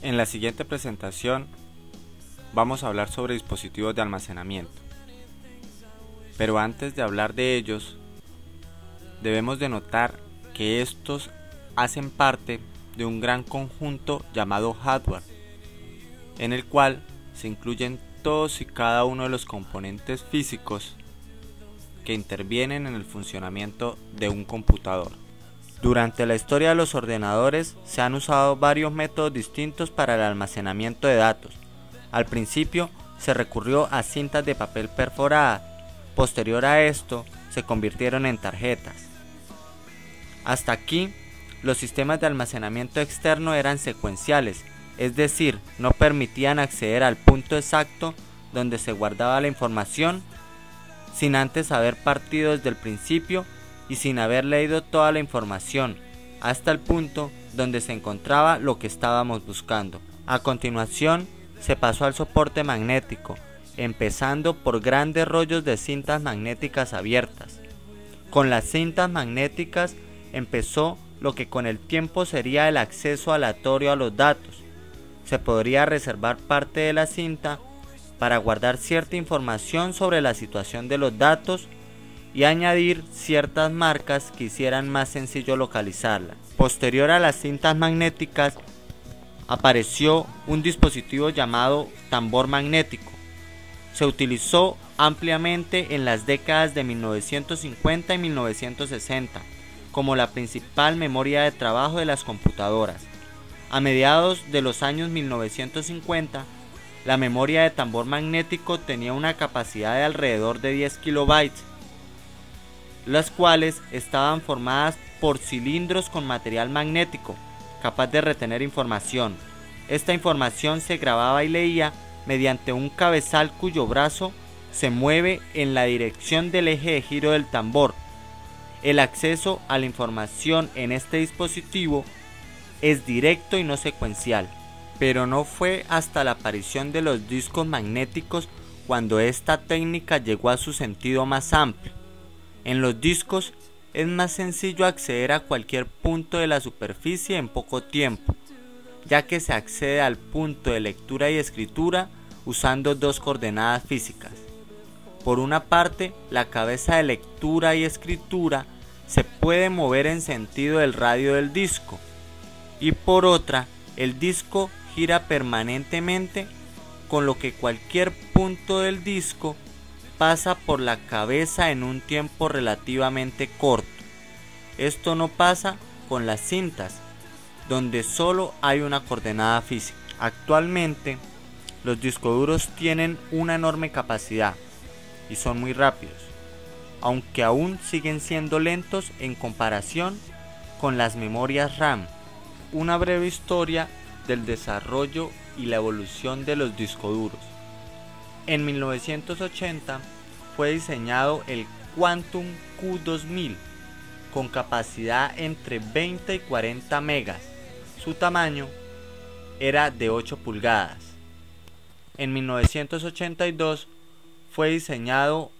En la siguiente presentación vamos a hablar sobre dispositivos de almacenamiento. Pero antes de hablar de ellos, debemos de notar que estos hacen parte de un gran conjunto llamado hardware, en el cual se incluyen todos y cada uno de los componentes físicos que intervienen en el funcionamiento de un computador. Durante la historia de los ordenadores se han usado varios métodos distintos para el almacenamiento de datos. Al principio se recurrió a cintas de papel perforada, posterior a esto se convirtieron en tarjetas. Hasta aquí, los sistemas de almacenamiento externo eran secuenciales, es decir, no permitían acceder al punto exacto donde se guardaba la información sin antes haber partido desde el principio y sin haber leído toda la información hasta el punto donde se encontraba lo que estábamos buscando. A continuación se pasó al soporte magnético, empezando por grandes rollos de cintas magnéticas abiertas. Con las cintas magnéticas empezó lo que con el tiempo sería el acceso aleatorio a los datos. Se podría reservar parte de la cinta para guardar cierta información sobre la situación de los datos y añadir ciertas marcas que hicieran más sencillo localizarla. Posterior a las cintas magnéticas apareció un dispositivo llamado tambor magnético. Se utilizó ampliamente en las décadas de 1950 y 1960 como la principal memoria de trabajo de las computadoras. A mediados de los años 1950, la memoria de tambor magnético tenía una capacidad de alrededor de 10 kilobytes, las cuales estaban formadas por cilindros con material magnético, capaz de retener información. Esta información se grababa y leía mediante un cabezal cuyo brazo se mueve en la dirección del eje de giro del tambor. El acceso a la información en este dispositivo es directo y no secuencial, pero no fue hasta la aparición de los discos magnéticos cuando esta técnica llegó a su sentido más amplio. En los discos es más sencillo acceder a cualquier punto de la superficie en poco tiempo, ya que se accede al punto de lectura y escritura usando dos coordenadas físicas. Por una parte, la cabeza de lectura y escritura se puede mover en sentido del radio del disco, y por otra, el disco gira permanentemente, con lo que cualquier punto del disco pasa por la cabeza en un tiempo relativamente corto. Esto no pasa con las cintas, donde solo hay una coordenada física. Actualmente, los discos duros tienen una enorme capacidad y son muy rápidos, aunque aún siguen siendo lentos en comparación con las memorias RAM. Una breve historia del desarrollo y la evolución de los discos duros. En 1980 fue diseñado el Quantum Q2000 con capacidad entre 20 y 40 megas. Su tamaño era de 8 pulgadas. En 1982 fue diseñado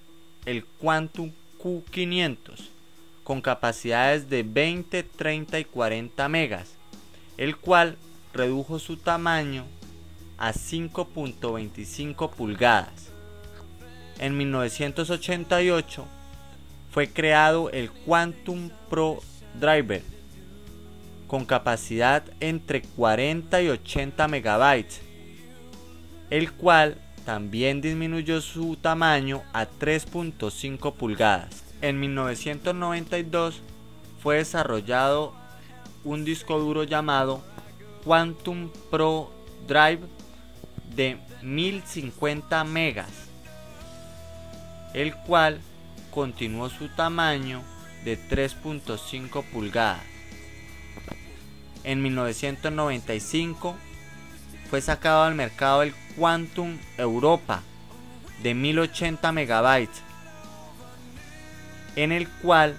el Quantum Q500 con capacidades de 20, 30 y 40 megas, el cual redujo su tamaño a 5.25 pulgadas. En 1988 fue creado el Quantum Pro Driver con capacidad entre 40 y 80 megabytes, el cual también disminuyó su tamaño a 3.5 pulgadas. En 1992 fue desarrollado un disco duro llamado Quantum Pro Drive de 1050 megas, el cual continuó su tamaño de 3.5 pulgadas. En 1995 fue sacado al mercado el Quantum Europa de 1080 megabytes, en el cual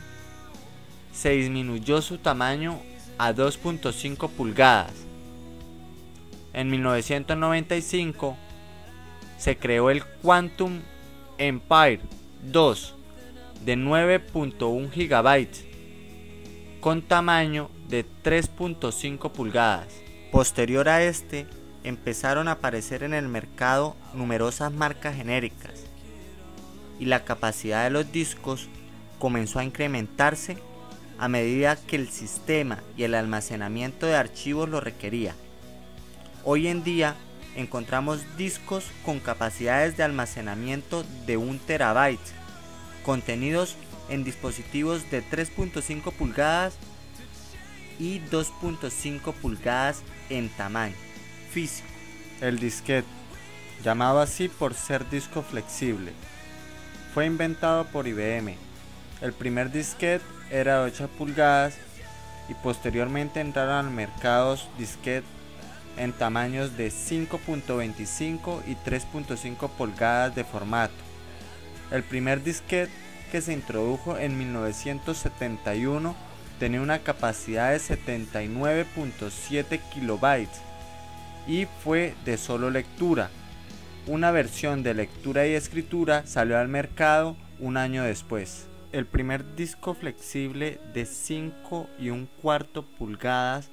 se disminuyó su tamaño a 2.5 pulgadas. En 1995 se creó el Quantum Empire 2 de 9.1 gigabytes con tamaño de 3.5 pulgadas. Posterior a este, empezaron a aparecer en el mercado numerosas marcas genéricas y la capacidad de los discos comenzó a incrementarse a medida que el sistema y el almacenamiento de archivos lo requería. Hoy en día encontramos discos con capacidades de almacenamiento de 1 terabyte, contenidos en dispositivos de 3.5 pulgadas y 2.5 pulgadas en tamaño físico. El disquete, llamado así por ser disco flexible, fue inventado por IBM. El primer disquete era de 8 pulgadas y posteriormente entraron al mercado disquete en tamaños de 5.25 y 3.5 pulgadas de formato. El primer disquete, que se introdujo en 1971, tenía una capacidad de 79.7 kilobytes y fue de solo lectura. Una versión de lectura y escritura salió al mercado un año después. El primer disco flexible de 5.25 pulgadas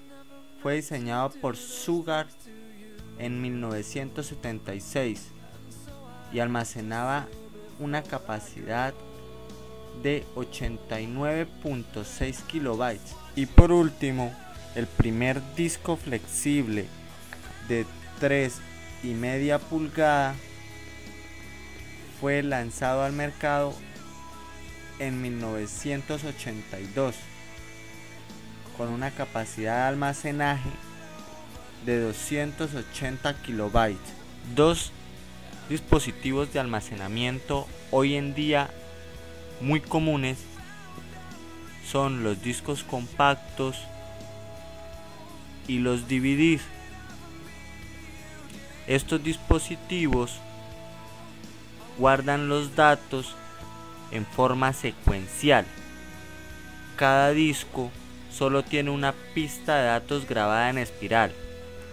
fue diseñado por Sugart en 1976 y almacenaba una capacidad de 89.6 kilobytes. Y por último, el primer disco flexible de 3.5 pulgadas fue lanzado al mercado en 1982 con una capacidad de almacenaje de 280 kilobytes. Dos dispositivos de almacenamiento hoy en día muy comunes son los discos compactos y los DVDs. Estos dispositivos guardan los datos en forma secuencial. Cada disco solo tiene una pista de datos grabada en espiral.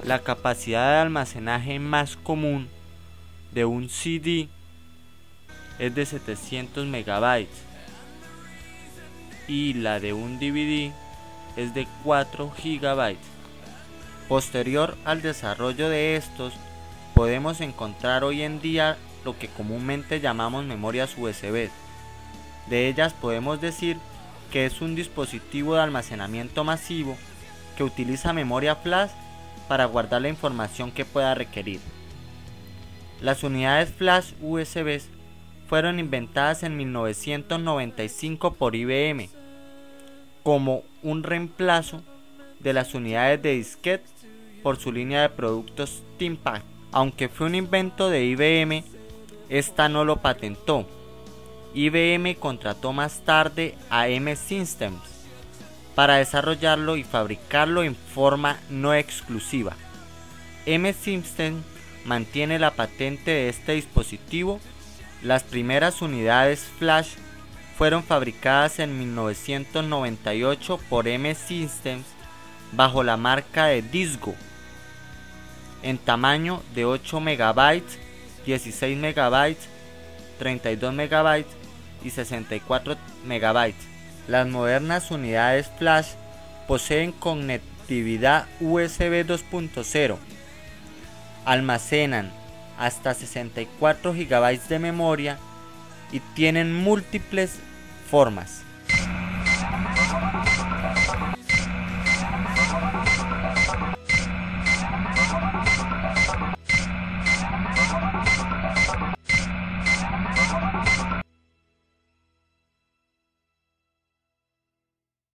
La capacidad de almacenaje más común de un CD es de 700 megabytes y la de un DVD es de 4 gigabytes. Posterior al desarrollo de estos, podemos encontrar hoy en día lo que comúnmente llamamos memorias USB. De ellas podemos decir que es un dispositivo de almacenamiento masivo que utiliza memoria flash para guardar la información que pueda requerir. Las unidades flash USB fueron inventadas en 1995 por IBM como un reemplazo de las unidades de disquete por su línea de productos ThinkPad. Aunque fue un invento de IBM, esta no lo patentó. IBM contrató más tarde a M Systems para desarrollarlo y fabricarlo en forma no exclusiva. M Systems mantiene la patente de este dispositivo. Las primeras unidades flash fueron fabricadas en 1998 por M Systems bajo la marca de Disco, en tamaño de 8 megabytes, 16 megabytes, 32 megabytes y 64 megabytes. Las modernas unidades flash poseen conectividad USB 2.0, almacenan hasta 64 GB de memoria y tienen múltiples formas.